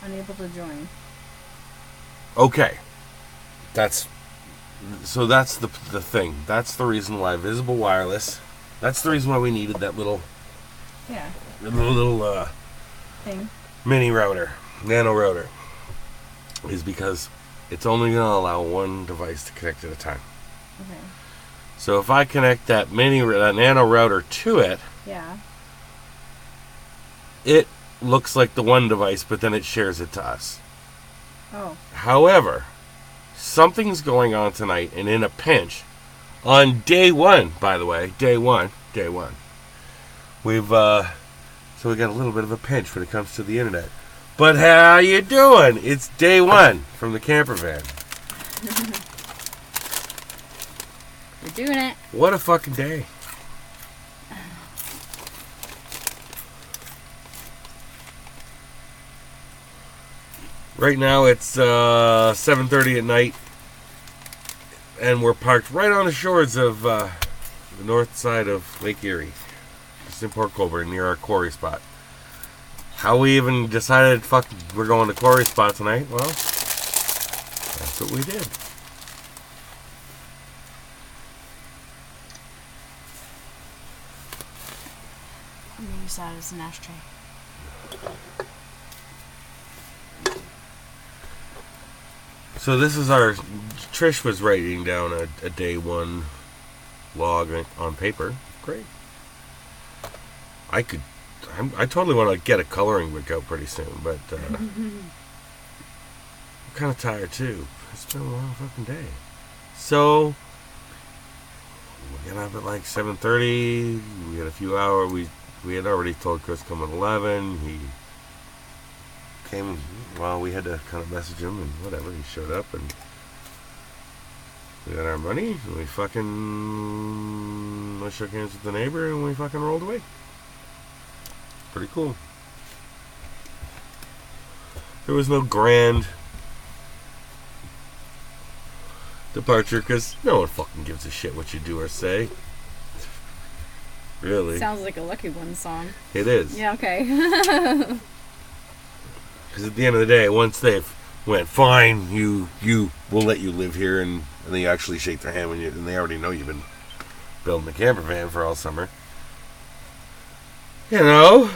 Unable to join. Okay. That's the thing. That's the reason why Visible Wireless. That's the reason why we needed that little thing. Mini router, nano router, is because it's only going to allow one device to connect at a time. Okay. So if I connect that nano router to it, it looks like the one device, but then it shares it to us. Oh. However, something's going on tonight, and in a pinch, on day one, by the way, day one, we've so we got a little bit of a pinch when it comes to the internet. But how you doing? It's day one from the camper van. We're doing it. What a fucking day. Right now it's 7:30 at night, and we're parked right on the shores of the north side of Lake Erie, just in Port Colborne, near our quarry spot. How we even decided, fuck, we're going to quarry spot tonight? Well, that's what we did. I'm going to use that as an ashtray. So this is our... Trish was writing down a day one log on paper. Great. I totally want to get a coloring book out pretty soon, but I'm kind of tired too. It's been a long fucking day. So we got up at like 7:30. We had a few hours. We had already told Chris come at 11. He came. Well, we had to kind of message him and whatever. He showed up and we got our money. And we fucking shook hands with the neighbor and we fucking rolled away. Pretty cool. There was no grand departure because no one fucking gives a shit what you do or say. Really. Sounds like a Lucky One song. It is. Yeah, okay. Because at the end of the day, once they've went, fine, we'll let you live here, and then you actually shake their hand and they already know you've been building a camper van for all summer. You know,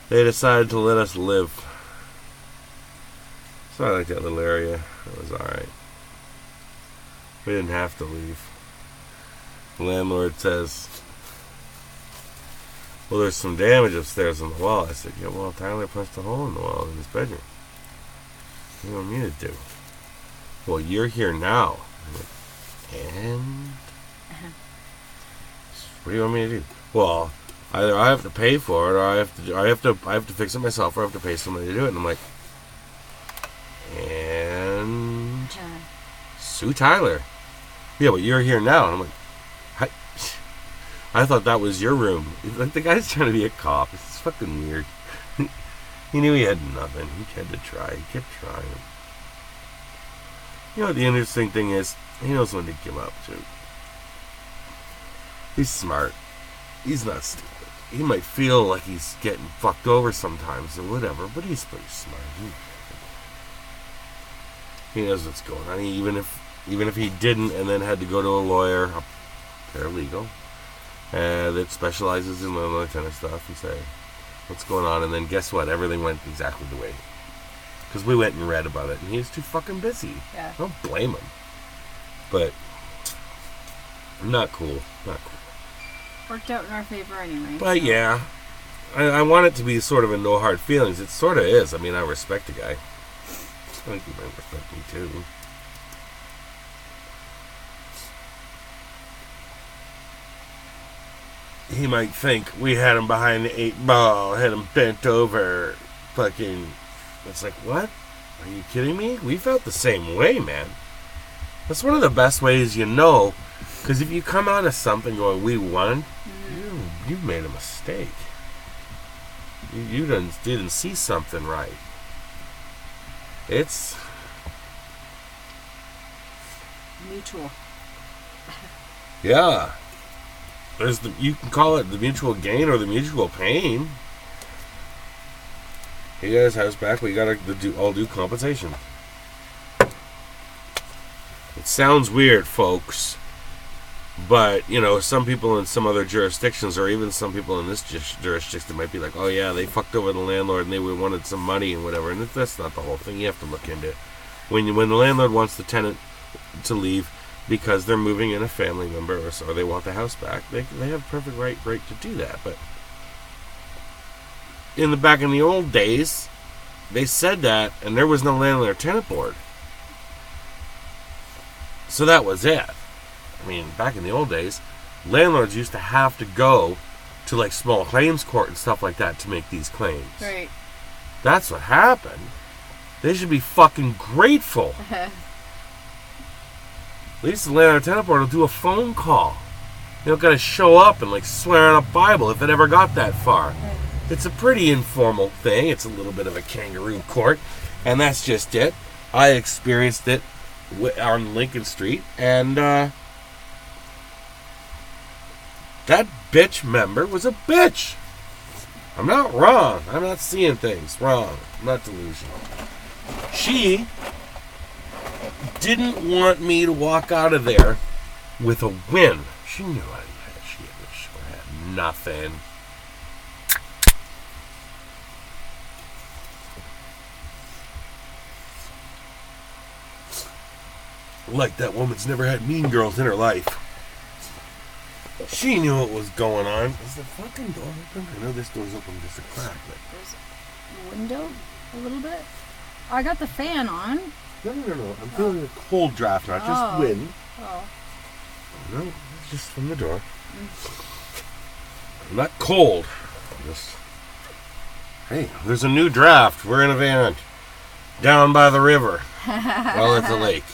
they decided to let us live. So I like that little area. It was alright. We didn't have to leave. The landlord says, well, there's some damage upstairs on the wall. I said, yeah, well, Tyler punched a hole in the wall in his bedroom. What do you want me to do? Well, you're here now. I'm like, and? What do you want me to do? Well, either I have to pay for it, or I have to fix it myself, or I have to pay somebody to do it. And I'm like, and sue Tyler. Yeah, but you're here now. And I'm like, I thought that was your room. Like, the guy's trying to be a cop. It's fucking weird. He knew he had nothing. He had to try. He kept trying. You know, the interesting thing is, he knows when to give up, too. He's smart. He's not stupid. He might feel like he's getting fucked over sometimes or whatever, but he's pretty smart. He knows what's going on. Even if he didn't and then had to go to a lawyer, a paralegal, that specializes in landlord tenant stuff, and say, what's going on? And then guess what? Everything went exactly the way. Because we went and read about it, and he was too fucking busy. Yeah. I don't blame him. But, not cool. Not cool. Worked out in our favor anyway. But, yeah. I want it to be sort of a no hard feelings. It sort of is. I mean, I respect the guy. I think he might respect me, too. He might think we had him behind the 8 ball, had him bent over, fucking... It's like, what? Are you kidding me? We felt the same way, man. That's one of the best ways you know, because if you come out of something going, we won, you've made a mistake. You didn't see something right. It's... mutual. Yeah. You can call it the mutual gain or the mutual pain. he got his house back. We gotta all do compensation. It sounds weird, folks, but you know, some people in some other jurisdictions, or even some people in this jurisdiction, might be like, "Oh yeah, they fucked over the landlord and they wanted some money and whatever." And that's not the whole thing. You have to look into it. When the landlord wants the tenant to leave because they're moving in a family member, or they want the house back, they have perfect right to do that. But back in the old days, they said that, and there was no landlord-tenant board. So that was it. I mean, back in the old days, landlords used to have to go to like small claims court and stuff like that to make these claims. Right. That's what happened. They should be fucking grateful. At least the landlord-tenant board will do a phone call. You don't gotta show up and like swear on a Bible if it ever got that far. It's a pretty informal thing. It's a little bit of a kangaroo court, and that's just it. I experienced it on Lincoln Street, and that bitch member was a bitch. I'm not wrong. I'm not seeing things wrong. I'm not delusional. She didn't want me to walk out of there with a win. She knew she had nothing. Like that woman's never had mean girls in her life. She knew what was going on. Is the fucking door open? I know this door's open just a crack. But There's a window a little bit. I got the fan on. No. I'm feeling a cold draft, not just wind. Oh. No, it's just from the door. I'm not cold. Just, hey, there's a new draft. We're in a van down by the river. Well, it's a lake.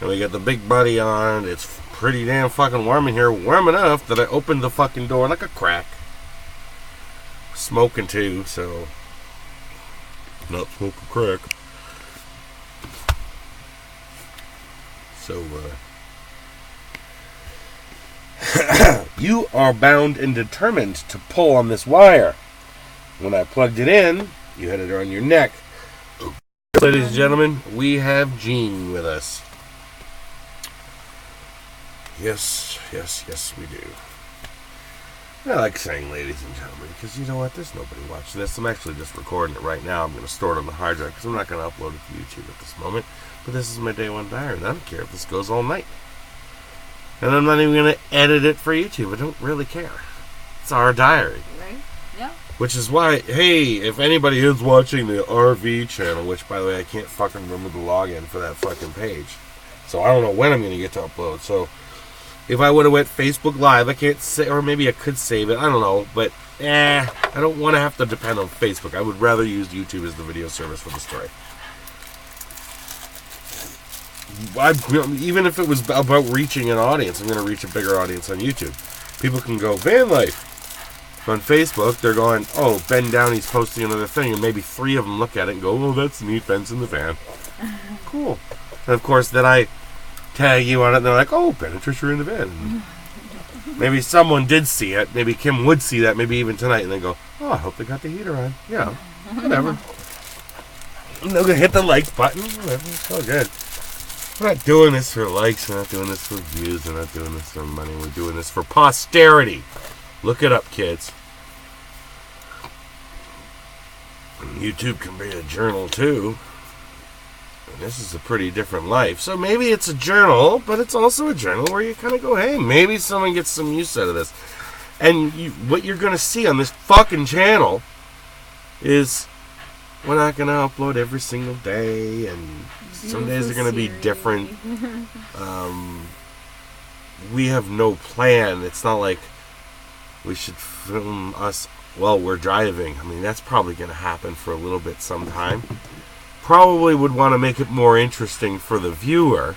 And we got the big buddy on. It's pretty damn fucking warm in here. Warm enough that I opened the fucking door like a crack. Smoking too, so not smoke a crack. So, you are bound and determined to pull on this wire. When I plugged it in, you had it around your neck. Ladies and gentlemen, we have Jean with us. Yes, we do. I like saying ladies and gentlemen, because you know what? There's nobody watching this. I'm actually just recording it right now. I'm going to store it on the hard drive, because I'm not going to upload it to YouTube at this moment. But this is my day one diary, and I don't care if this goes all night. And I'm not even going to edit it for YouTube. I don't really care. It's our diary. Right? Yeah. Which is why, hey, if anybody is watching the RV channel, which, by the way, I can't fucking remember the login for that fucking page. So I don't know when I'm going to get to upload. So if I would have went Facebook Live, I can't say, or maybe I could save it. I don't know. But, I don't want to have to depend on Facebook. I would rather use YouTube as the video service for the story. Even if it was about reaching an audience, I'm going to reach a bigger audience on YouTube. People can go, Vanlife. On Facebook, they're going, oh, Ben Downey's posting another thing, and maybe 3 of them look at it and go, oh, that's neat, Ben's in the van. Cool. And of course, then I tag you on it, and they're like, oh, Ben and Trish are in the van. Maybe someone did see it. Maybe Kim would see that, maybe even tonight, and they go, oh, I hope they got the heater on. Yeah, whatever. And they're going to hit the like button, whatever, it's all good. We're not doing this for likes, we're not doing this for views, we're not doing this for money, we're doing this for posterity. Look it up, kids. YouTube can be a journal too. And this is a pretty different life. So maybe it's a journal, but it's also a journal where you kind of go, hey, maybe someone gets some use out of this. And what you're going to see on this fucking channel is we're not going to upload every single day, and some days are going to be different. We have no plan. It's not like we should film us while we're driving. I mean, that's probably going to happen for a little bit sometime. Probably would want to make it more interesting for the viewer.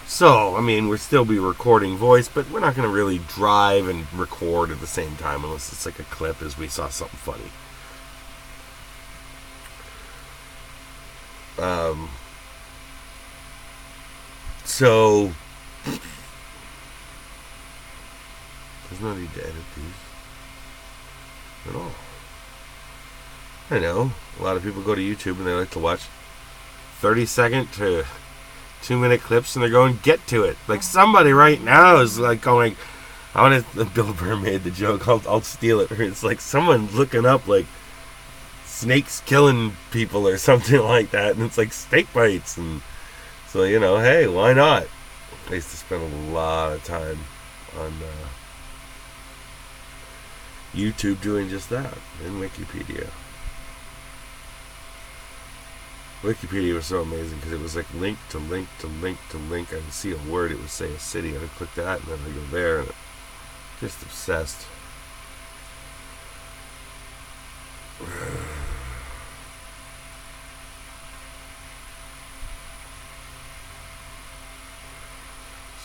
So, I mean, we'll still be recording voice, but we're not going to really drive and record at the same time unless it's like a clip as we saw something funny. So there's no need to edit these at all. I know a lot of people go to YouTube and they like to watch 30-second to 2-minute clips, and they're going, get to it. Like, somebody right now is like going, I want to. Bill Burr made the joke. I'll steal it. It's like someone looking up like snakes killing people or something like that, and it's like snake bites, and so hey, why not? I used to spend a lot of time on YouTube doing just that, and Wikipedia. Wikipedia was so amazing because it was like link to link to link to link. I would see a word, it would say a city. I would click that, and then I go there, and just obsessed.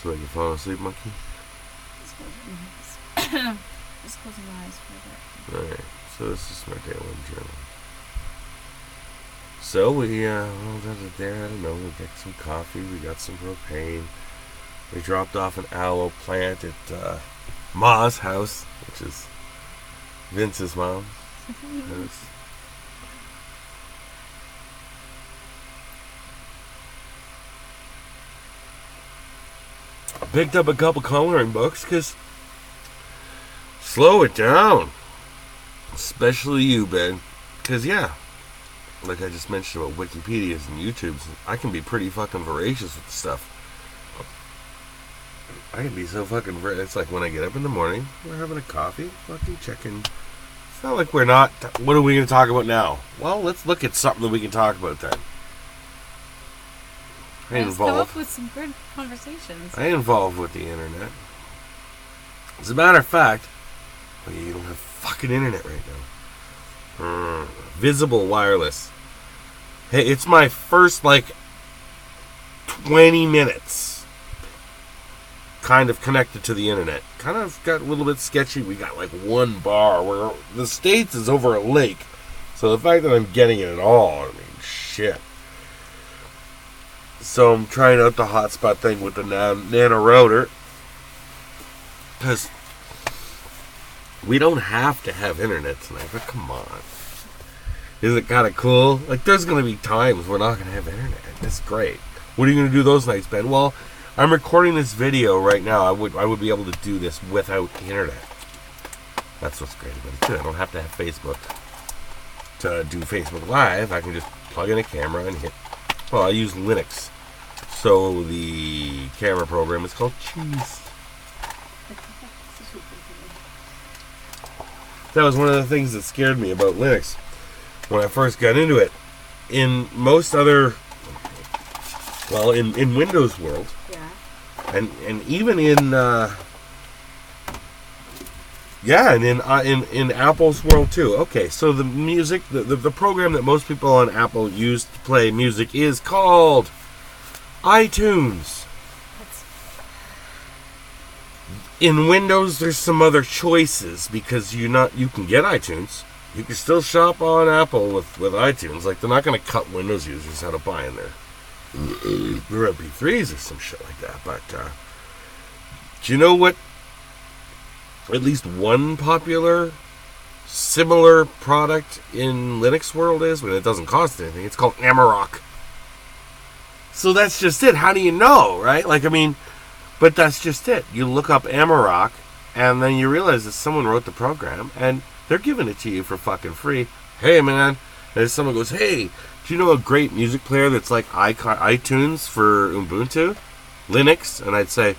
So you fall asleep, monkey? Just closing my eyes for a bit. Alright, so this is my day one journal. So we rolled out of there, I don't know, we got some coffee, we got some propane. We dropped off an aloe plant at Ma's house, which is Vince's mom's house. Picked up a couple coloring books, because slow it down. Especially you, Ben. Because, yeah, like I just mentioned about Wikipedias and YouTubes, I can be pretty fucking voracious with stuff. I can be so fucking it's like when I get up in the morning, we're having a coffee, fucking checking. It's not like we're not. What are we going to talk about now? Well, let's look at something that we can talk about then. I ain't Let's come involved. up with some good conversations. I ain't involved with the internet. As a matter of fact, you don't have fucking internet right now. Visible wireless. Hey, it's my first 20 minutes kind of connected to the internet. Kind of got a little bit sketchy. We got one bar where the States is over a lake. So the fact that I'm getting it at all, I mean, shit. So I'm trying out the hotspot thing with the nano router. Because we don't have to have internet tonight, but come on. Isn't it kind of cool? There's going to be times we're not going to have internet. That's great. What are you going to do those nights, Ben? Well, I'm recording this video right now. I would be able to do this without the internet. That's what's great about it, too. I don't have to have Facebook to do Facebook Live. I can just plug in a camera and hit... Well, I use Linux. So the camera program is called Cheese. That was one of the things that scared me about Linux when I first got into it. In most other, in Windows world, Yeah. and even in in Apple's world too. Okay, so the music, the program that most people on Apple use to play music is called iTunes. In Windows, there's some other choices because you can get iTunes. You can still shop on Apple with iTunes. They're not going to cut Windows users out of buying their MP3s or some shit like that. But do you know what at least one popular similar product in Linux world is? When it doesn't cost anything. It's called Amarok. So that's just it. How do you know, right? But that's just it. You look up Amarok, and then you realize that someone wrote the program, and they're giving it to you for fucking free. Hey, man. And someone goes, hey, do you know a great music player that's like iTunes for Ubuntu? Linux? And I'd say,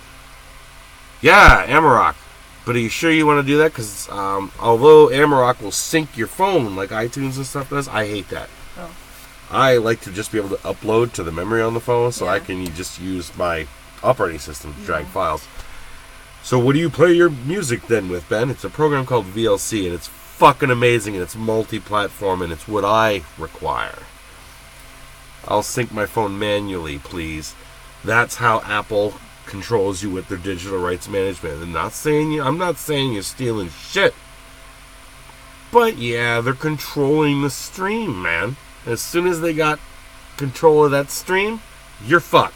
yeah, Amarok. But are you sure you want to do that? Because although Amarok will sync your phone like iTunes and stuff does, I hate that. Oh. I like to just be able to upload to the memory on the phone, so Yeah. I can just use my operating system to drag files. So what do you play your music then with, Ben? It's a program called VLC, and it's fucking amazing, and it's multi-platform, and it's what I require. I'll sync my phone manually, please. That's how Apple controls you with their digital rights management. I'm not saying you're stealing shit. But yeah, they're controlling the stream, man. As soon as they got control of that stream, you're fucked.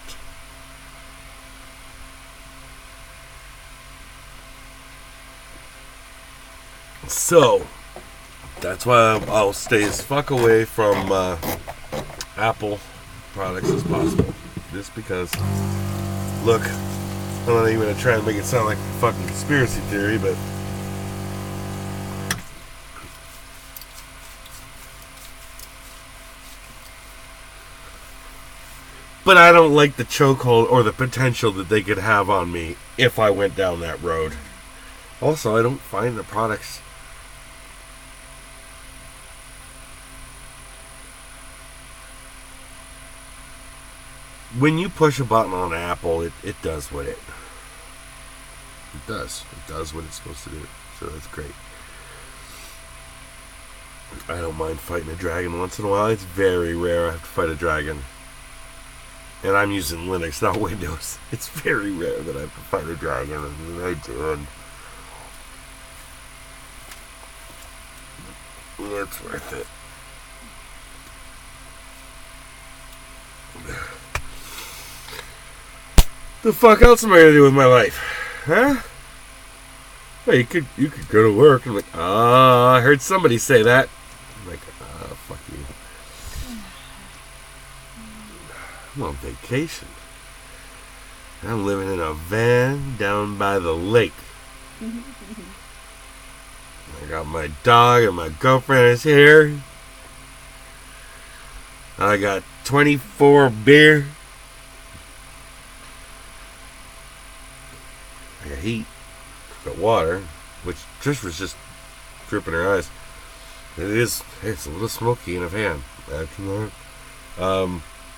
So, That's why I'll stay as fuck away from Apple products as possible. Just because, look, I'm not even going to try and make it sound like a fucking conspiracy theory, but I don't like the chokehold or the potential that they could have on me if I went down that road. Also, I don't find the products when you push a button on Apple, it does what it does. It does what it's supposed to do. So that's great. I don't mind fighting a dragon once in a while. It's very rare I have to fight a dragon. And I'm using Linux, not Windows. It's very rare that I have to fight a dragon, and I do. And it's worth it. The fuck else am I gonna do with my life? Huh? Well, you could go to work. I'm like, I heard somebody say that. I'm like, fuck you. I'm on vacation. I'm living in a van down by the lake. I got my dog and my girlfriend is here. I got 24 beer. I got heat. Got water, which Trish was just dripping her eyes. It's a little smoky in a van.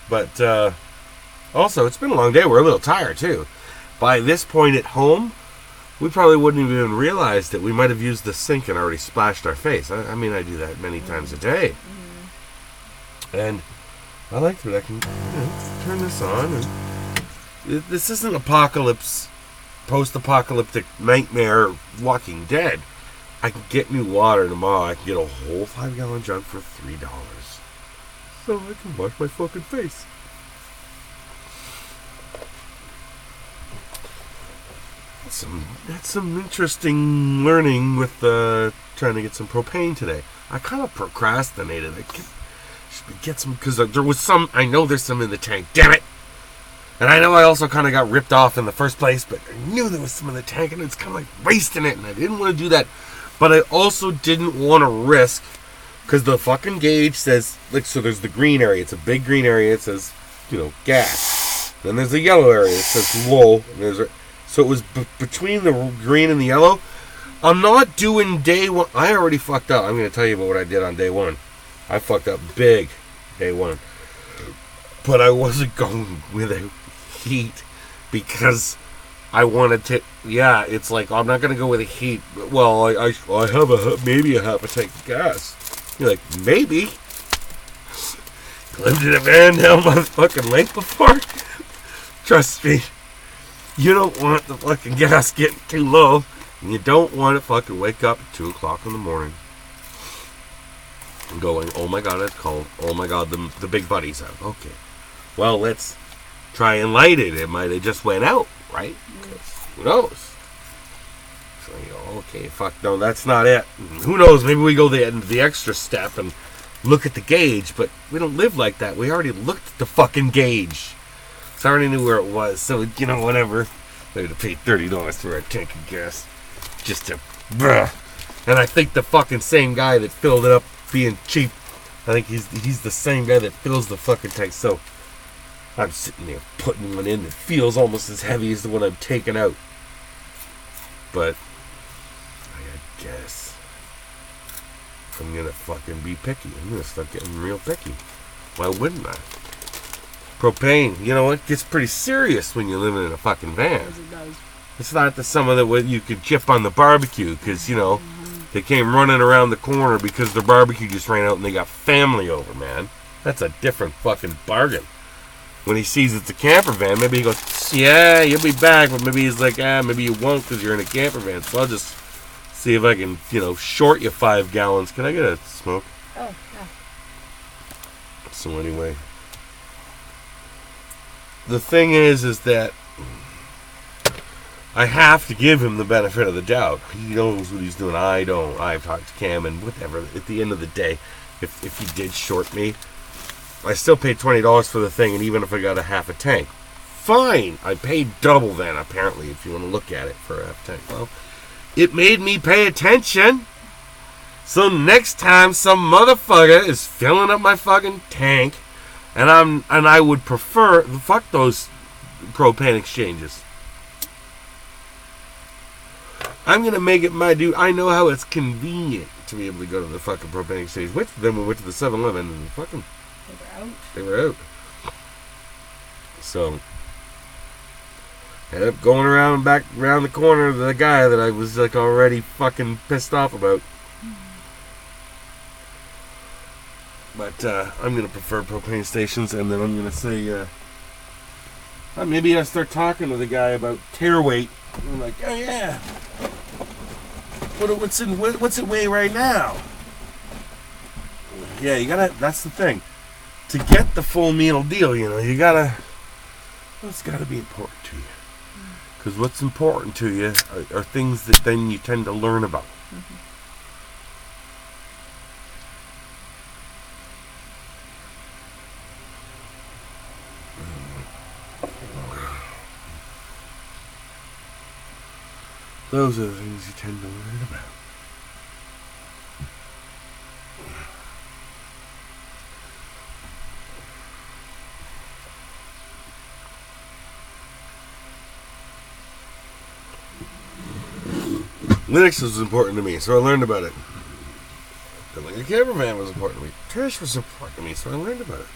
But also, it's been a long day. We're a little tired, too. By this point at home, we probably wouldn't have even realized that we might have used the sink and already splashed our face. I mean, I do that many times a day. And I like that I can turn this on. And this isn't apocalypse, post-apocalyptic nightmare Walking Dead. I can get new water tomorrow. I can get a whole 5-gallon jug for $3. So I can wash my fucking face. That's some interesting learning with trying to get some propane today. I kind of procrastinated. I should get some, because there was some, I know there's some in the tank, damn it! And I know I also kind of got ripped off in the first place, but I knew there was some in the tank, and it's kind of like wasting it, and I didn't want to do that. But I also didn't want to risk, because the fucking gauge says, like, so there's the green area, it's a big green area, it says, gas. Then there's the yellow area, it says low, and so it was between the green and the yellow. I'm not doing day one. I already fucked up. I'm going to tell you about what I did on day one. I fucked up big day one. But I wasn't going with a heat because I wanted to. Yeah, it's like, I'm not going to go with a heat. Well, I have maybe a half a tank of gas. You're like, maybe? Lived in a van down by the fucking lake before? Trust me. You don't want the fucking gas getting too low. And you don't want to fucking wake up at 2 o'clock in the morning and going, oh my god, it's cold. Oh my god, the big buddy's out. Okay. Well, let's try and light it. It might have just went out, right? Who knows? So you go, okay, fuck, no, that's not it. Who knows? Maybe we go the extra step and look at the gauge, but we don't live like that. We already looked at the fucking gauge. So I already knew where it was, so, whatever. I had to pay $30 for a tank of gas. Just to, and I think the fucking same guy that filled it up being cheap, I think he's the same guy that fills the fucking tank, so I'm sitting there putting one in that feels almost as heavy as the one I'm taking out. But, I guess, I'm gonna fucking be picky. I'm gonna start getting real picky. Why wouldn't I? Propane, it gets pretty serious when you're living in a fucking van. Yes, it does. It's not the some of that you could chip on the barbecue, because, they came running around the corner because their barbecue just ran out and they got family over, man. That's a different fucking bargain. When he sees it's a camper van, maybe he goes, yeah, you'll be back, but maybe he's like, maybe you won't because you're in a camper van, so I'll just see if I can, short you 5 gallons. Can I get a smoke? Oh, yeah. So anyway, the thing is that I have to give him the benefit of the doubt. He knows what he's doing. I don't. I've talked to Cam and whatever. At the end of the day, if he did short me, I still paid $20 for the thing, and even if I got a half a tank, fine. I paid double then, apparently, if you want to look at it for a half tank. Well, it made me pay attention. So next time some motherfucker is filling up my fucking tank, and I would prefer, fuck those propane exchanges. I'm going to make it my dude. I know how it's convenient to be able to go to the fucking propane exchange. Then we went to the 7-Eleven and fucking... They were out. So, ended up going around back around the corner to the guy that I was like already fucking pissed off about. But I'm going to prefer propane stations, and then I'm going to say... maybe I start talking to the guy about tear weight. I'm like, oh yeah, what's it weigh right now? Yeah, you gotta. That's the thing. To get the full meal deal, you gotta. It's gotta be important to you. Because what's important to you are things that then you tend to learn about. Mm-hmm. Those are the things you tend to learn about. Linux was important to me, so I learned about it. Building a camper van was important to me. Trish was important to me, so I learned about it.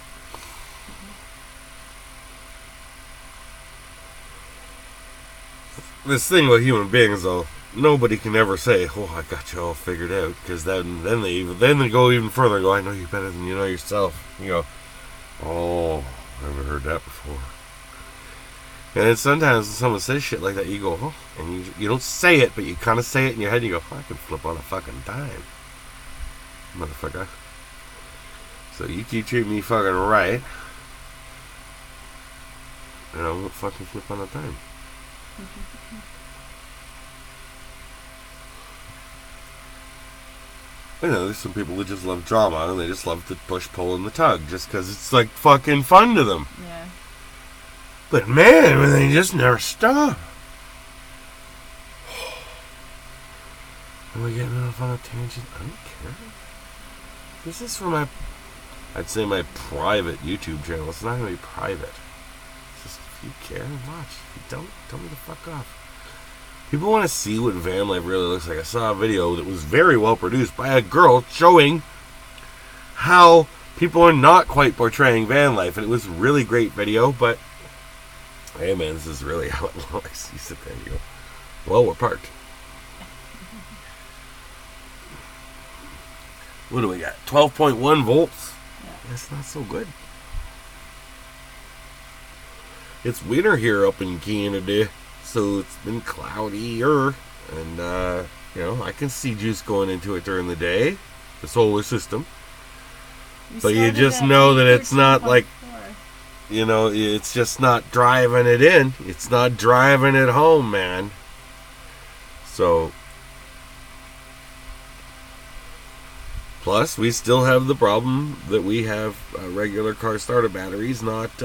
This thing with human beings, though, nobody can ever say, "Oh, I got you all figured out," because then they go even further. And go, "I know you better than you know yourself." You go, "Oh, I've never heard that before." And then sometimes when someone says shit like that, you go, "Oh," and you don't say it, but you kind of say it in your head. And you go, "I can flip on a fucking dime, motherfucker." So you keep treating me fucking right, and I won't fucking flip on a dime. I know there's some people that just love drama and they just love to push, pull, and the tug just because it's like fucking fun to them. Yeah. But man, they just never stop. Am I getting off on a tangent? I don't care. This is for I'd say my private YouTube channel. It's not going to be private. It's just if you care, watch. If you don't, tell me to fuck off. People want to see what van life really looks like. I saw a video that was very well produced by a girl showing how people are not quite portraying van life, and it was a really great video. But hey, man, this is really how it looks. You sit there and you go, "Well, we're parked." What do we got? 12.1 volts. Yeah. That's not so good. It's winter here up in Canada. So it's been cloudier, and I can see juice going into it during the day, the solar system. But you just know that it's not like, it's just not driving it in. It's not driving it home, man. So, plus we still have the problem that we have regular car starter batteries, not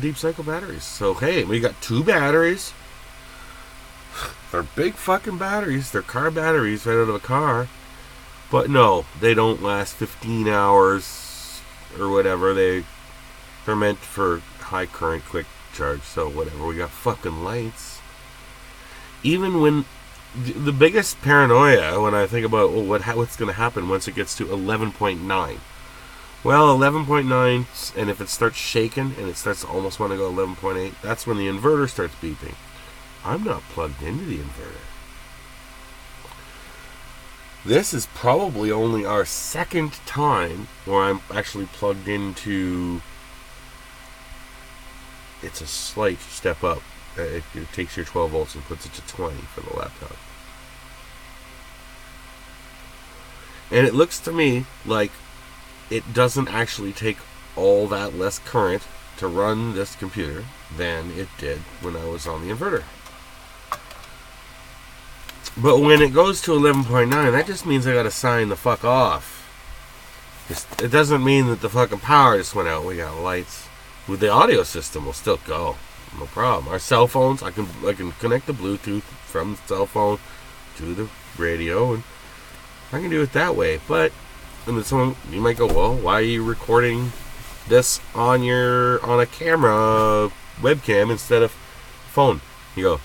deep cycle batteries. So hey, we got 2 batteries. They're big fucking batteries. They're car batteries right out of a car. But no, they don't last 15 hours or whatever. They're meant for high current quick charge. So whatever. We got fucking lights. Even when the biggest paranoia when I think about what's going to happen once it gets to 11.9. Well, 11.9, and if it starts shaking and it starts to almost want to go 11.8, that's when the inverter starts beeping. I'm not plugged into the inverter. This is probably only our second time where I'm actually plugged into... It's a slight step up. It takes your 12 volts and puts it to 20 for the laptop. And it looks to me like it doesn't actually take all that less current to run this computer than it did when I was on the inverter. But when it goes to 11.9, that just means I gotta sign the fuck off. It doesn't mean that the fucking power just went out. We got lights. With the audio system, will still go. No problem. Our cell phones, I can connect the Bluetooth from the cell phone to the radio, and I can do it that way. But and then someone, you might go, well, why are you recording this on a camera webcam instead of phone? You go,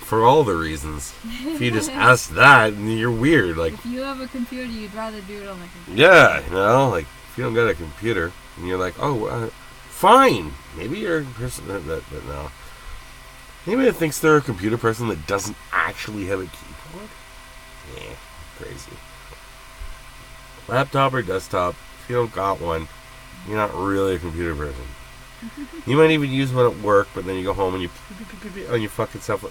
for all the reasons. If you just ask that, you're weird. Like, if you have a computer, you'd rather do it on the computer. Yeah, like if you don't got a computer and you're like, oh, fine. Maybe you're a person that no. Anybody that thinks they're a computer person that doesn't actually have a keyboard? Yeah, crazy. Laptop or desktop, if you don't got one, you're not really a computer person. You might even use one at work, but then you go home and you on your fucking stuff.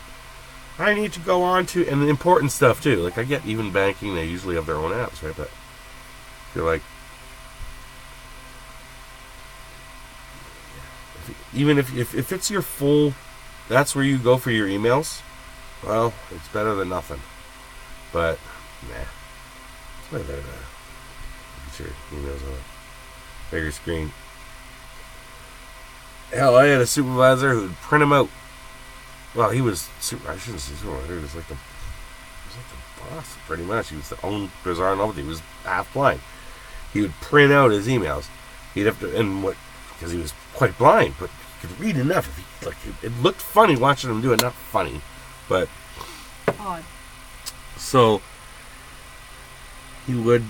I need to go on to, and the important stuff too. Like, I get even banking, they usually have their own apps, right? But you're like, even if it's your full, that's where you go for your emails. Well, it's better than nothing. But nah, it's way better than get your emails on a bigger screen. Hell, I had a supervisor who'd print them out. Well, he was I shouldn't say supervisor. He was like the boss, pretty much. He was the own bizarre novelty. He was half blind. He would print out his emails. He'd have to, because he was quite blind, but he could read enough. It looked funny watching him do it. Not funny, but odd. So he would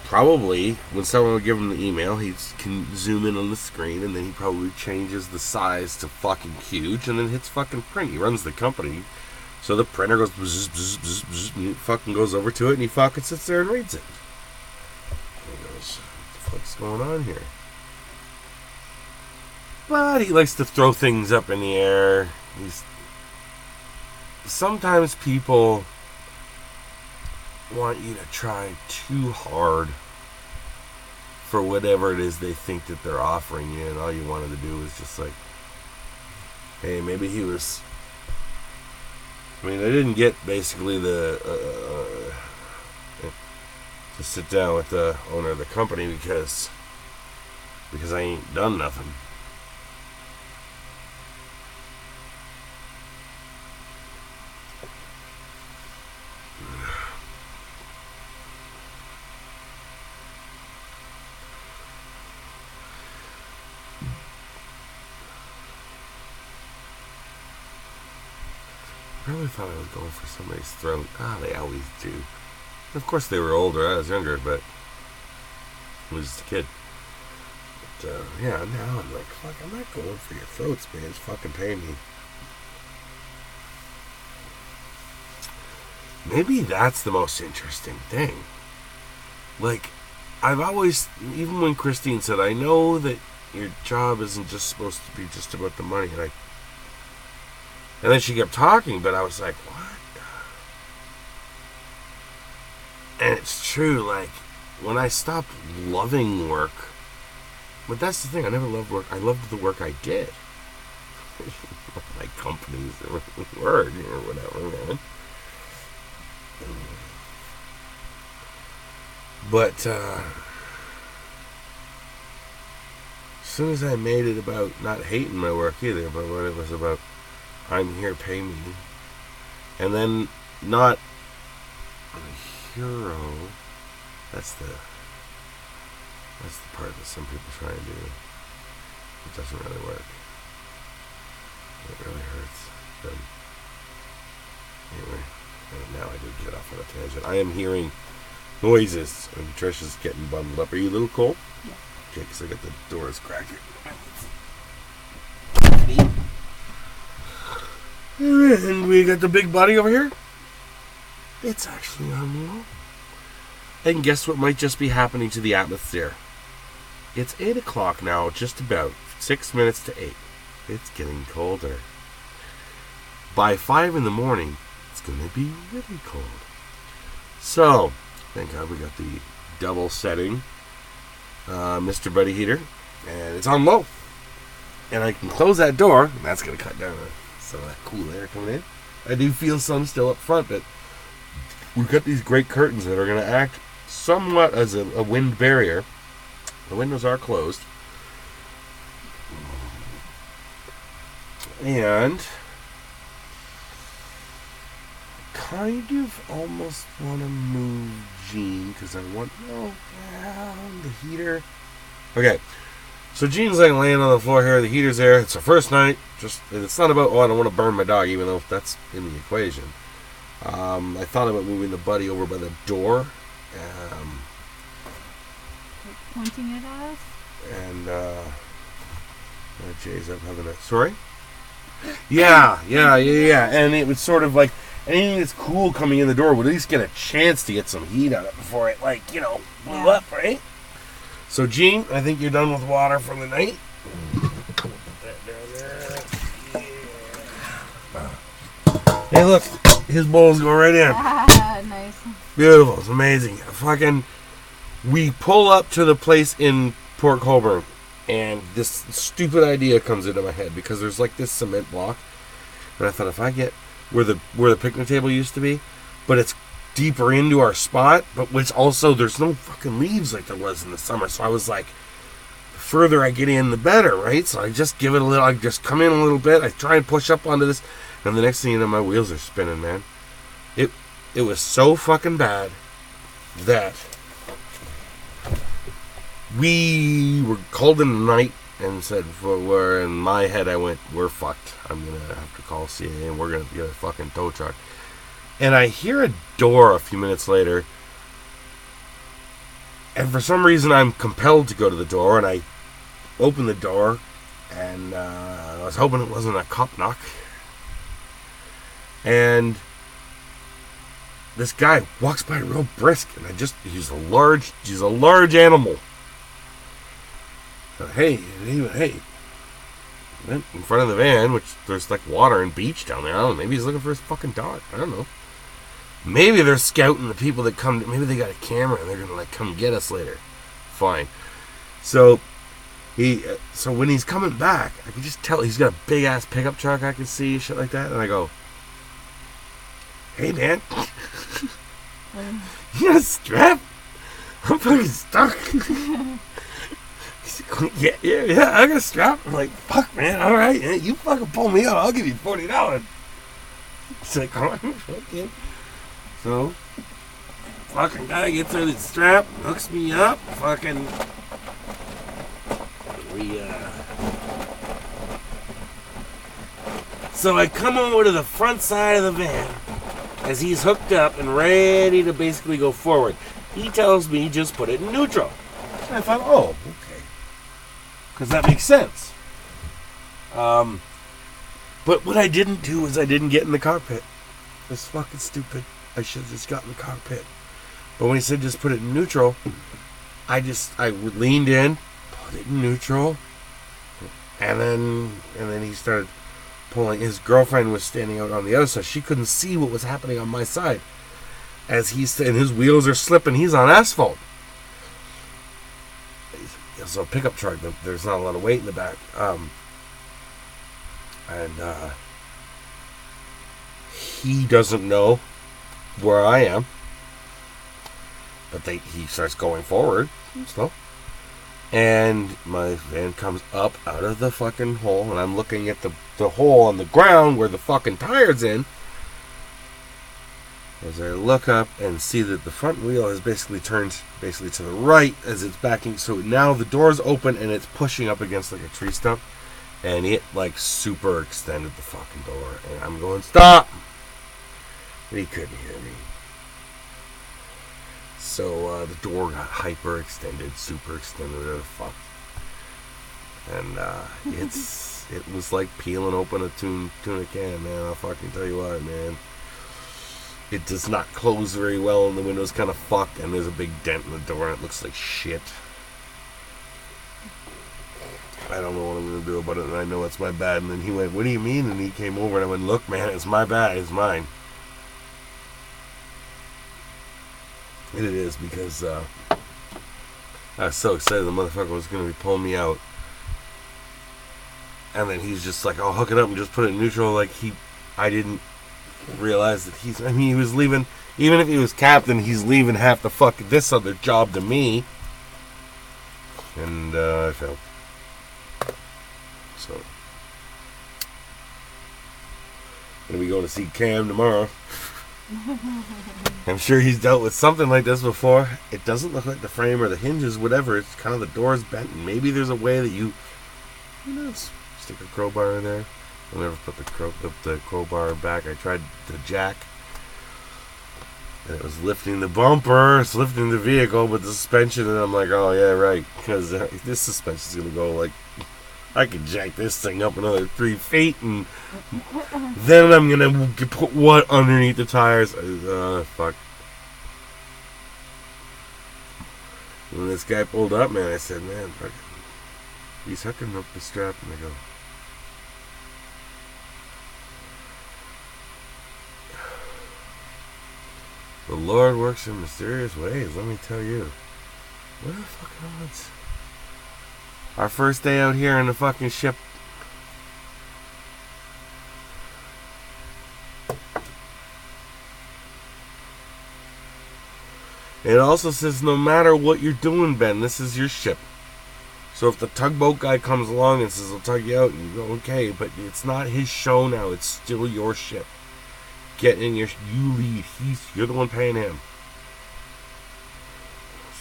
probably, when someone would give him the email, he can zoom in on the screen, and then he probably changes the size to fucking huge, and then hits fucking print. He runs the company, so the printer goes bzz, bzz, bzz, bzz, and he fucking goes over to it, and he fucking sits there and reads it. And he goes, what the fuck's going on here? But he likes to throw things up in the air. Sometimes people want you to try too hard for whatever it is they think that they're offering you, and all you wanted to do was just like, hey, maybe he was, I mean, I didn't get basically to sit down with the owner of the company because I ain't done nothing. I really thought I was going for somebody's throat. They always do. Of course they were older, I was younger, but I was just a kid. But, yeah, now I'm like, fuck, I'm not going for your throats, man. It's fucking paying me. Maybe that's the most interesting thing. Like, I've always, even when Christine said, I know that your job isn't just supposed to be just about the money, and then she kept talking, but I was like, what? And it's true, like, when I stopped loving work, but that's the thing, I never loved work. I loved the work I did. My companies, word, or whatever, man. But, as soon as I made it about not hating my work either, but when it was about, I'm here, pay me. And then not a hero. That's the part that some people try and do. It doesn't really work. It really hurts them. Anyway, now I did get off on a tangent. I am hearing noises, and Trish is getting bundled up. Are you a little cold? Yeah. Okay, because I got the doors cracking. And we got the big body over here. It's actually on the wall. And guess what might just be happening to the atmosphere? It's 8 o'clock now, just about 6 minutes to 8. It's getting colder. By 5 in the morning, it's going to be really cold. So, thank God we got the double setting Mr. Buddy heater. And it's on low. and I can close that door, and that's going to cut down some of that cool air coming in. I do feel some still up front, but we've got these great curtains that are going to act somewhat as a wind barrier. The windows are closed. And kind of almost want to move Jean because I want the heater. Okay, so Jean's like laying on the floor here. The heater's there. It's the first night. It's not about I don't want to burn my dog, even though that's in the equation. I thought about moving the buddy over by the door. Pointing it at us. And Jay's up having a sorry. Yeah. And it was sort of like anything that's cool coming in the door would at least get a chance to get some heat on it before it, blew up, right? So, Gene, I think you're done with water for the night. Put that down there. Yeah. Hey, look, his bowls go right in. Nice. Beautiful. It's amazing. We pull up to the place in Port Colborne. And this stupid idea comes into my head because there's like this cement block, and I thought if I get where the picnic table used to be, but it's deeper into our spot, but which also there's no fucking leaves like there was in the summer. So I was like, the further I get in, the better, right? So I just give it a little. I just come in a little bit. I try and push up onto this, and the next thing you know, my wheels are spinning, man. It was so fucking bad that we were called in the night and said, in my head I went, we're fucked. I'm going to have to call CA and we're going to get a fucking tow truck. And I hear a door a few minutes later. And for some reason I'm compelled to go to the door. And I open the door. And I was hoping it wasn't a cop knock. And this guy walks by real brisk. And he's a large animal. Hey, went in front of the van, which there's like water and beach down there. I don't know, maybe he's looking for his fucking dog. I don't know. Maybe they're scouting the people that come. Maybe they got a camera and they're gonna like come get us later. Fine. So when he's coming back, I can just tell he's got a big ass pickup truck. I can see shit like that, and I go, "Hey man, you got a strap? I'm fucking stuck." Yeah, I got a strap. I'm like, fuck, man, all right, you fucking pull me out, I'll give you $40. It's like, all right, okay. So, fucking guy gets her the strap, hooks me up, fucking, so I come over to the front side of the van as he's hooked up and ready to basically go forward. He tells me just put it in neutral. And I thought, oh, okay. Because that makes sense. But what I didn't do is I didn't get in the cockpit. That's fucking stupid. I should have just got in the cockpit. But when he said just put it in neutral, I leaned in, put it in neutral, and then he started pulling. His girlfriend was standing out on the other side. She couldn't see what was happening on my side. And his wheels are slipping. He's on asphalt. So a pickup truck, there's not a lot of weight in the back. He doesn't know where I am. But he starts going forward and stuff. And my van comes up out of the fucking hole, and I'm looking at the hole on the ground where the fucking tire's in. As I look up and see that the front wheel has basically turned to the right as it's backing. So now the door's open and it's pushing up against like a tree stump. And it like super extended the fucking door. And I'm going, stop! But he couldn't hear me. So the door got hyper extended, super extended, whatever the fuck. And it was like peeling open a tuna can, man. I'll fucking tell you what, man. It does not close very well, and the window's kind of fucked, and there's a big dent in the door, and it looks like shit. I don't know what I'm going to do about it, and I know it's my bad. And then he went, what do you mean? And he came over, and I went, look, man, it's my bad. It's mine. And it is, because I was so excited the motherfucker was going to be pulling me out. And then he's just like, I'll hook it up and just put it in neutral. Like, I didn't realize that he was leaving, even if he was captain, he's leaving half the this other job to me. And I failed. So, gonna be going to see Cam tomorrow. I'm sure he's dealt with something like this before. It doesn't look like the frame or the hinges, whatever. It's kind of the door's bent, and maybe there's a way that you stick a crowbar in there. I'll never put the crowbar back. I tried the jack, and it was lifting the bumper, it's lifting the vehicle, but the suspension, and I'm like, oh yeah, right, because this suspension's gonna go like, I could jack this thing up another 3 feet, and then I'm gonna put what underneath the tires? Fuck. When this guy pulled up, man, I said, man, fuck, he's hooking up the strap, and I go, the Lord works in mysterious ways, let me tell you. What are the fucking odds? Our first day out here in the fucking ship. It also says no matter what you're doing, Ben, this is your ship. So if the tugboat guy comes along and says I'll tug you out, and you go, okay, but it's not his show now, it's still your ship. Get in you lead. You're the one paying him.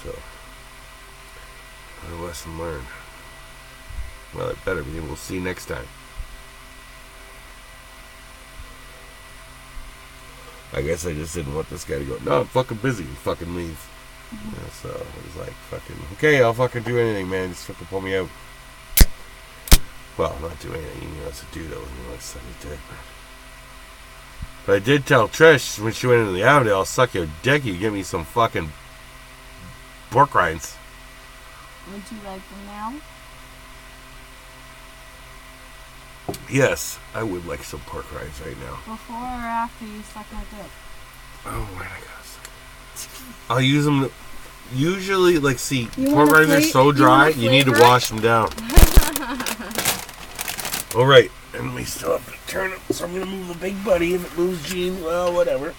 So, a lesson learned. Well, it better be. We'll see next time. I guess I just didn't want this guy to go, no, I'm fucking busy, and fucking leave. Yeah, so it was like, fucking, okay, I'll fucking do anything, man. Just fucking pull me out. Well, not do anything. It's a dude. I wasn't going to suck his dick, but I did tell Trish when she went into the Audi, I'll suck your dick. You give me some fucking pork rinds. Would you like them now? Yes, I would like some pork rinds right now. Before or after you suck my dick? Oh, where did I go? I'll use them. Usually, like, see, You pork want a rinds are plate? so You dry, want a you need to flavor? wash them down. All right, and we still have to turn it, so I'm gonna move the big buddy. If it moves Gene, well, whatever.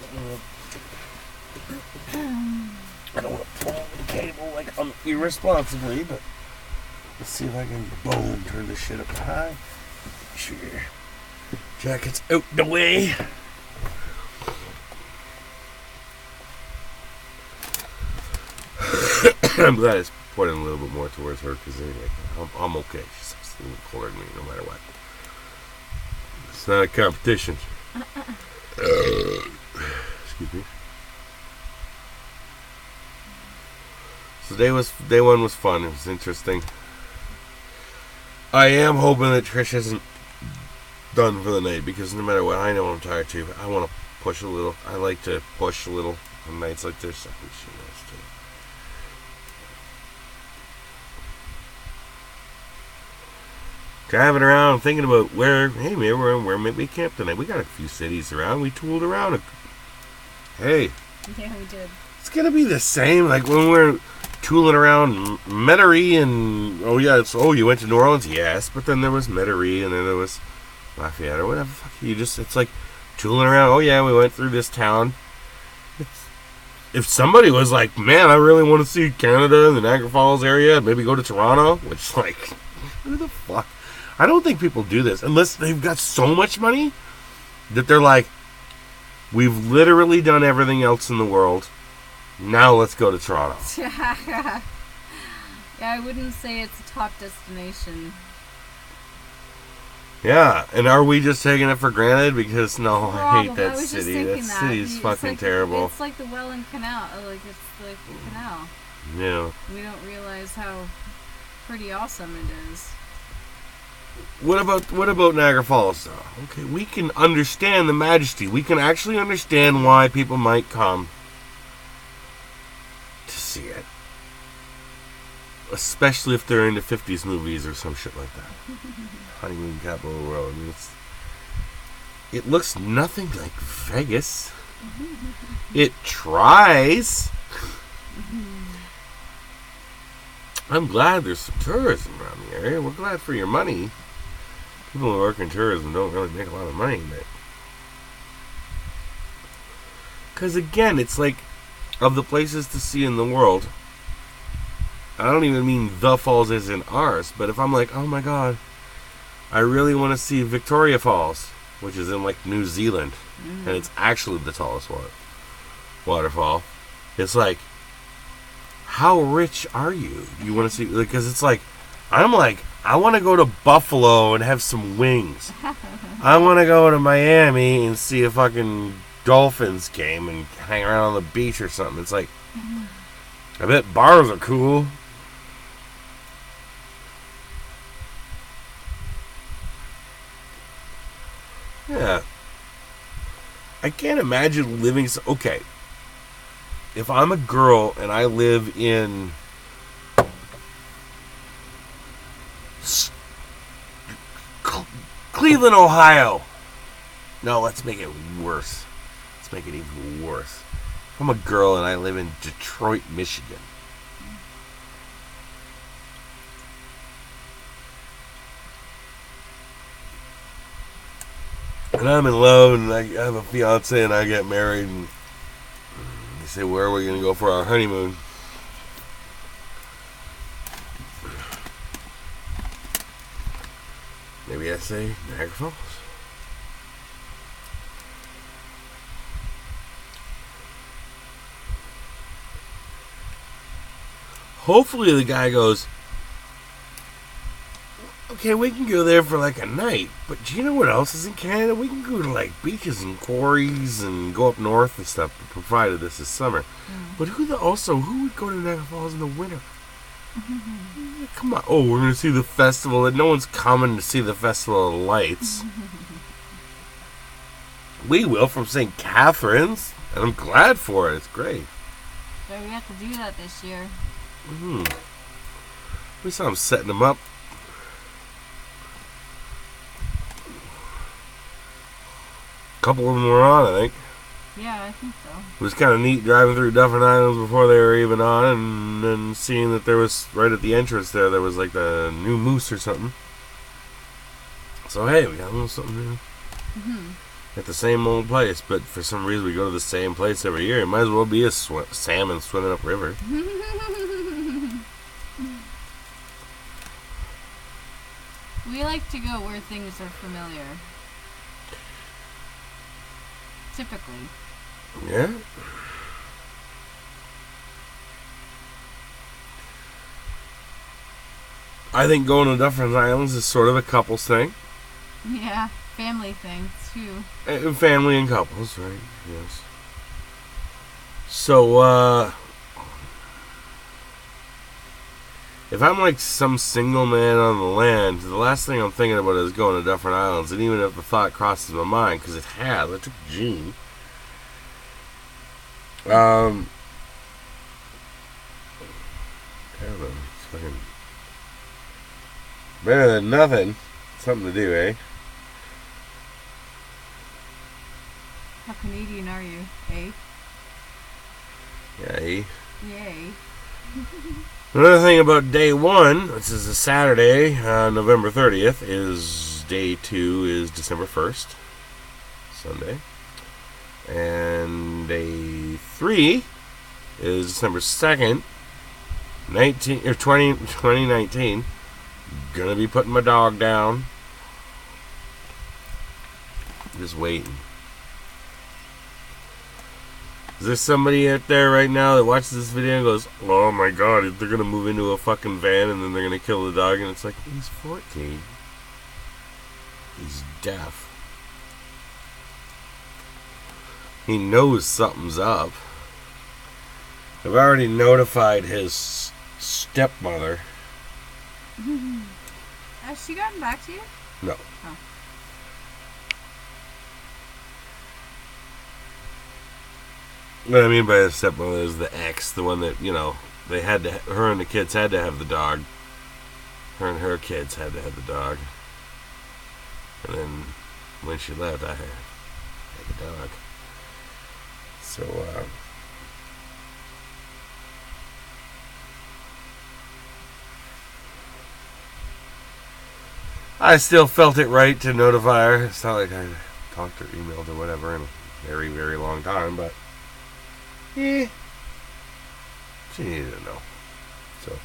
I don't want to pull the cable like irresponsibly, but let's see if I can boom turn this shit up high. Sure, jacket's out the way. I'm glad it's pointing a little bit more towards her because anyway, I'm okay. She's a little cooler than me, no matter what. It's not a competition. Excuse me. So day one was fun. It was interesting. I am hoping that Trish isn't done for the night because no matter what, I know I'm tired too. I want to push a little. I like to push a little on nights like this. I think she knows too. Driving around, thinking about where maybe we camp tonight. We got a few cities around. We tooled around. Hey. Yeah, we did. It's going to be the same. Like when we're tooling around Metairie and, you went to New Orleans? Yes. But then there was Metairie and then there was Lafayette or whatever. It's like tooling around. Oh, yeah, we went through this town. If somebody was like, man, I really want to see Canada and the Niagara Falls area, maybe go to Toronto, which, like, who the fuck? I don't think people do this unless they've got so much money that they're like, we've literally done everything else in the world. Now let's go to Toronto. Yeah, I wouldn't say it's a top destination. Yeah, and are we just taking it for granted? Because, no, I hate that I was just city. thinking That city's fucking like, terrible. It's like the Welland Canal. It's like the canal. Yeah. We don't realize how pretty awesome it is. What about Niagara Falls, though? Okay, we can understand the majesty. We can actually understand why people might come to see it. Especially if they're into 50s movies or some shit like that. Honeymoon Capital of the World. I mean, it looks nothing like Vegas. It tries. I'm glad there's some tourism around the area. We're glad for your money. People who work in tourism don't really make a lot of money, but because again, it's like of the places to see in the world. I don't even mean the falls as in ours, but if I'm like, oh my god, I really want to see Victoria Falls, which is in like New Zealand, and it's actually the tallest waterfall. It's like, how rich are you? You want to see, because it's like, I'm like, I want to go to Buffalo and have some wings. I want to go to Miami and see a fucking Dolphins game and hang around on the beach or something. It's like, I bet bars are cool. Yeah. I can't imagine living so... Okay. If I'm a girl and I live in... Cleveland, Ohio. No, let's make it worse. Let's make it even worse. If I'm a girl and I live in Detroit, Michigan. And I'm in love and I have a fiance and I get married and they say, where are we going to go for our honeymoon? Maybe I say Niagara Falls. Hopefully the guy goes, okay, we can go there for like a night, but do you know what else is in Canada? We can go to like beaches and quarries and go up north and stuff, provided this is summer. But who would go to Niagara Falls in the winter? Come on. Oh, we're going to see the festival. No one's coming to see the Festival of Lights. We will, from St. Catharines, and I'm glad for it. It's great. So we have to do that this year. We saw him setting them up. A couple of them were on, I think. Yeah, I think so. It was kind of neat driving through different islands before they were even on, and then seeing that there was, right at the entrance there was like the new moose or something. So hey, we got a little something new. At the same old place, but for some reason we go to the same place every year. It might as well be a salmon swimming upriver. We like to go where things are familiar. Typically. Yeah. I think going to different islands is sort of a couples thing. Yeah, family thing too. Family and couples, right? Yes. So, if I'm like some single man on the land, the last thing I'm thinking about is going to different islands. And even if the thought crosses my mind, because it has, I took Gene. I don't know. It's fucking better than nothing. Something to do, eh? How Canadian are you, eh? Yeah, eh? Yay. Another thing about day one, this is a Saturday, November 30th, is day 2 is December 1st, Sunday. And day 3 is December 2nd, 2019. Gonna be putting my dog down. Just waiting. Is there somebody out there right now that watches this video and goes, oh my god, they're going to move into a fucking van and then they're going to kill the dog? And it's like, he's 14. He's deaf. He knows something's up. I've already notified his stepmother. Has she gotten back to you? No. Oh. What I mean by the stepmother is the ex, the one that, they had to, her and the kids had to have the dog. Her and her kids had to have the dog. And then when she left, I had the dog. So, I still felt it right to notify her. It's not like I talked or emailed or whatever in a very, very long time, but she needed to know. So,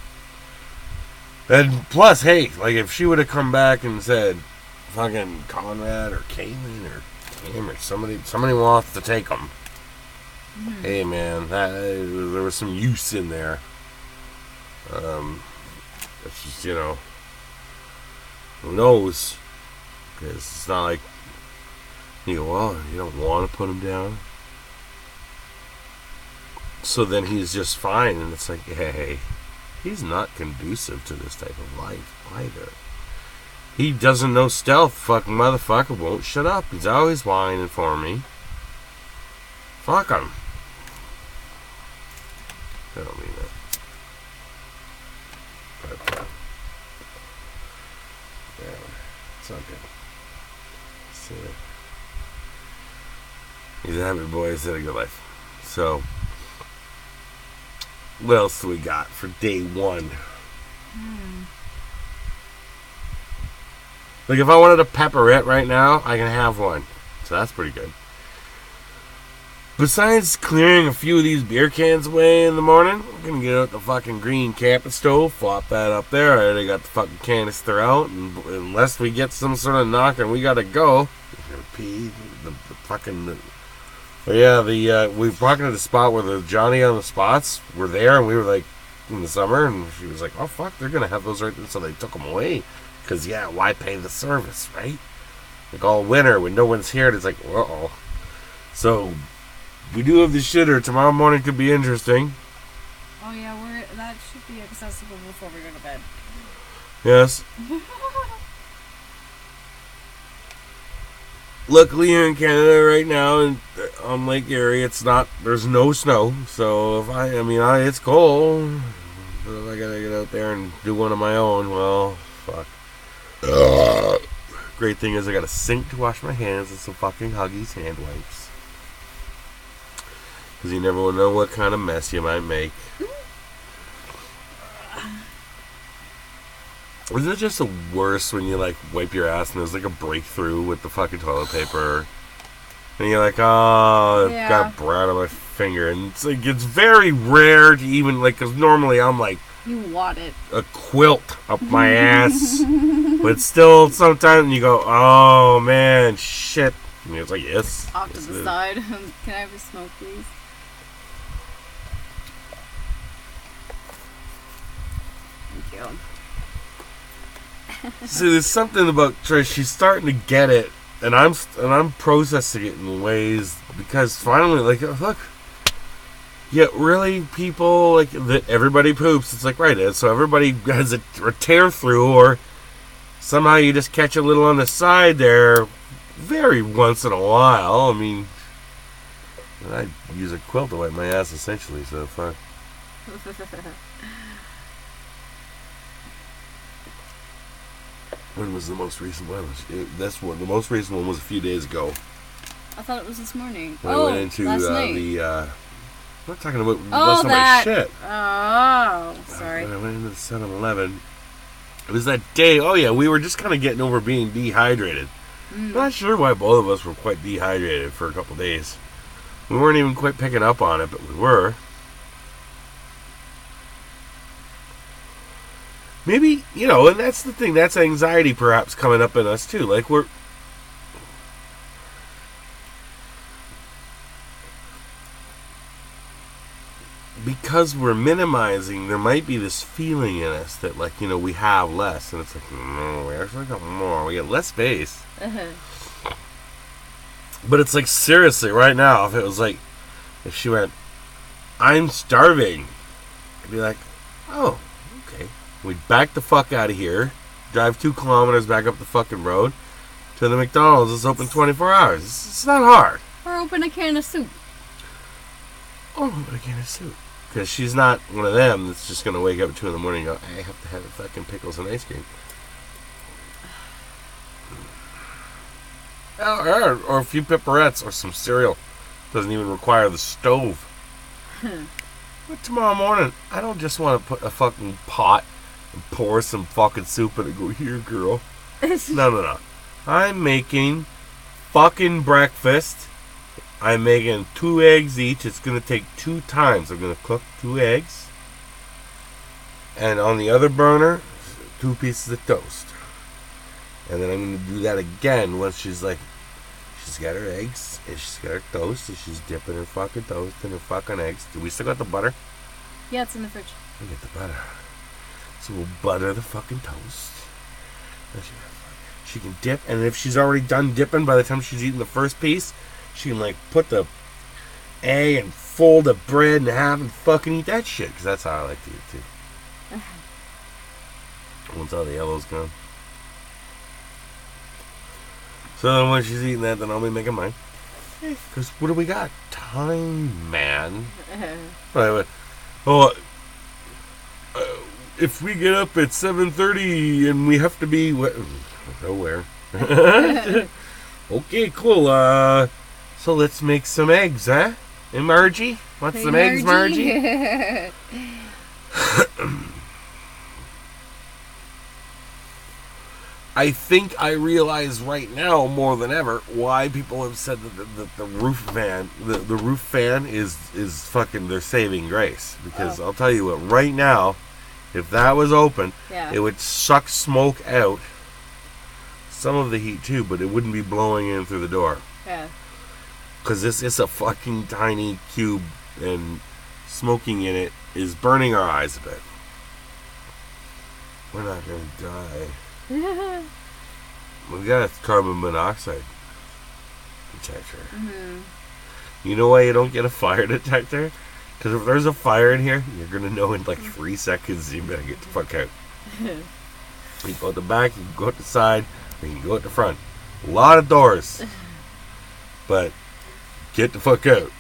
and plus, hey, like if she would have come back and said, fucking Conrad or Cayman or Cam or somebody wants to take them. Mm-hmm. Hey man, there was some use in there. It's just, who knows? Because it's not like you go, well, you don't want to put him down. So then he's just fine, and it's like, hey, he's not conducive to this type of life either. He doesn't know stealth. Fucking motherfucker won't shut up. He's always whining for me. Fuck him. I don't mean that. But, yeah, it's not good. So, he's a happy boy. He's had a good life. So, what else do we got for day one? Like, if I wanted a pepperette right now, I can have one. So that's pretty good. Besides clearing a few of these beer cans away in the morning, we're going to get out the fucking green camping stove, flop that up there. I already got the fucking canister out, and unless we get some sort of knock and we got to go. Pee, the fucking... But yeah, we were walking to the spot where the Johnny on the spots were there, and we were like, in the summer, and she was like, oh fuck, they're going to have those right there, so they took them away. Because, yeah, why pay the service, right? Like, all winter when no one's here, it's like, uh-oh. So, we do have the shitter. Tomorrow morning could be interesting. Oh, yeah, that should be accessible before we go to bed. Yes. Luckily, here in Canada right now, and on Lake Erie, there's no snow. So, it's cold. But if I gotta get out there and do one of my own, well, fuck. Great thing is I got a sink to wash my hands and some fucking Huggies hand wipes. Because you never will know what kind of mess you might make. Isn't it just the worst when you like wipe your ass and there's like a breakthrough with the fucking toilet paper? And you're like, oh, I've got bread on my finger. And it's like, it's very rare to even, like, because normally I'm like, you want it. A quilt up my ass. But still, sometimes you go, oh man, shit. And it's like, yes. Off to the side. Can I have a smoke, please? Thank you. See, there's something about Trish. She's starting to get it, and I'm processing it in ways because finally, like, look. Yeah, really, people, like, that everybody poops. It's like, right, so everybody has a tear through, or somehow you just catch a little on the side there very once in a while. I mean, I use a quilt to wipe my ass, essentially, so fuck. When was the most recent one? The most recent one was a few days ago. I thought it was this morning. When I went into last night. I'm not talking about last time I shit. Oh, sorry. When I went into the 7-Eleven, it was that day. Oh yeah, we were just kind of getting over being dehydrated. I'm not sure why both of us were quite dehydrated for a couple days. We weren't even quite picking up on it, but we were. Maybe, and that's the thing. That's anxiety perhaps coming up in us too. Like because we're minimizing, there might be this feeling in us that, like, we have less. And it's like, no, we actually got more. We get less space. Uh-huh. But it's like, seriously, right now, if it was like, if she went, I'm starving, I'd be like, oh, okay. We'd back the fuck out of here, drive 2 kilometers back up the fucking road to the McDonald's. It's open 24 hours. It's not hard. Or open a can of soup. Open a can of soup. Because she's not one of them that's just going to wake up at 2 in the morning and go, I have to have fucking pickles and ice cream. Or a few pepperettes or some cereal. Doesn't even require the stove. But tomorrow morning, I don't just want to put a fucking pot and pour some fucking soup in and go, here, girl. No. I'm making fucking breakfast. I'm making 2 eggs each. It's going to take 2 times. I'm going to cook 2 eggs. And on the other burner, 2 pieces of toast. And then I'm going to do that again once she's got her eggs, and she's got her toast, and she's dipping her fucking toast in her fucking eggs. Do we still got the butter? Yeah, it's in the fridge. We get the butter. So we'll butter the fucking toast. She can dip, and if she's already done dipping by the time she's eating the first piece, she can, like, put the egg and fold the bread in half and fucking eat that shit, because that's how I like to eat, too. Once all the yellow's gone. So then when she's eating that, then I'll be making mine. Because what do we got? Time, man. If we get up at 7:30 and we have to be nowhere. Okay, cool. So let's make some eggs, huh? Hey, Margie? Want some eggs, Margie? I think I realize right now more than ever why people have said that the roof fan, the roof fan is fucking their saving grace. Because I'll tell you what, right now, if that was open, it would suck smoke out, some of the heat too, but it wouldn't be blowing in through the door. Yeah. Because this is a fucking tiny cube, and smoking in it is burning our eyes a bit. We're not going to die. We got a carbon monoxide detector. Mm-hmm. You know why you don't get a fire detector? Because if there's a fire in here, you're going to know in like 3 seconds you better get the fuck out. You can go out the back, you can go out the side, or you can go out the front. A lot of doors. But get the fuck out.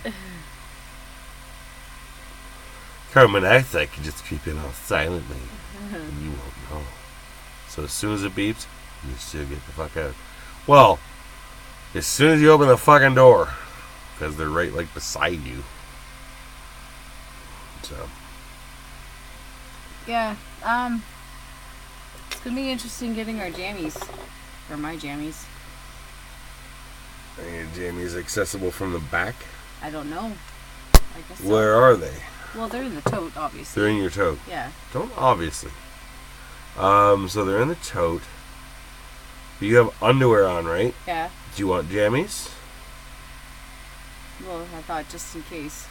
Carbon monoxide can just creep in all silently. And you won't know. So as soon as it beeps, you still get the fuck out. Well, as soon as you open the fucking door, because they're right like beside you. So. Yeah, it's gonna be interesting getting our jammies, or my jammies. Are your jammies accessible from the back? I don't know. I guess so. Where are they? Well, they're in the tote, obviously. They're in your tote. Yeah. Don't obviously. So they're in the tote. You have underwear on, right? Yeah. Do you want jammies? Well, I thought just in case.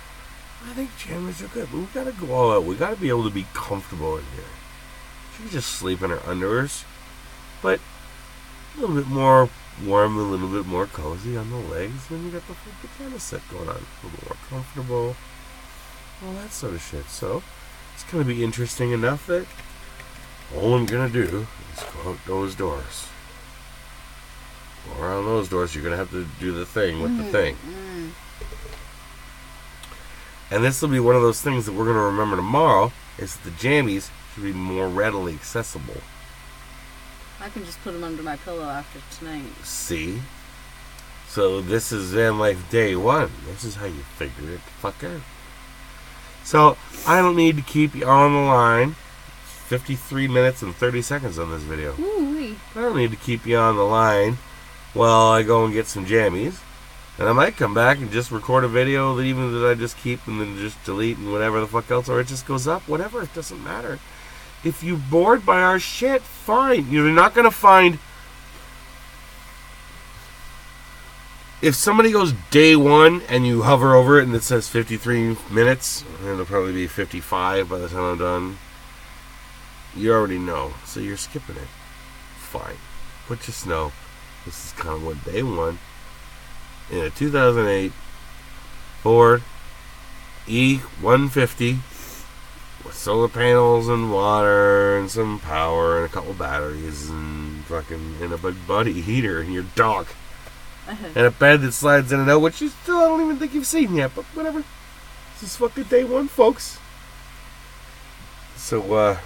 I think jammies are good, but we gotta go all out. We gotta be able to be comfortable in here. She can just sleep in her underwears, but a little bit more warm, a little bit more cozy on the legs. Then you got the full pajama set going on, a little bit more comfortable, all that sort of shit. So it's gonna be interesting enough that all I'm gonna do is go out those doors. Go around those doors. You're gonna have to do the thing with the thing. Mm. And this will be one of those things that we're gonna remember tomorrow. Is that the jammies should be more readily accessible. I can just put them under my pillow after tonight. See? So this is Vanlife Day 1. This is how you figure it the fuck out. So I don't need to keep you on the line. 53 minutes and 30 seconds on this video. Ooh-wee. I don't need to keep you on the line while I go and get some jammies. And I might come back and just record a video that I just keep and then just delete and whatever the fuck else, or it just goes up, whatever, it doesn't matter. If you're bored by our shit, fine. You're not going to find... If somebody goes day 1 and you hover over it and it says 53 minutes, and it'll probably be 55 by the time I'm done. You already know, so you're skipping it. Fine. But just know, this is kind of what day 1 in a 2008 Ford E150 with solar panels and water and some power and a couple batteries and fucking and a big buddy heater and your dog and a bed that slides in and out, which I don't even think you've seen yet, but whatever. This is fucking day 1, folks. So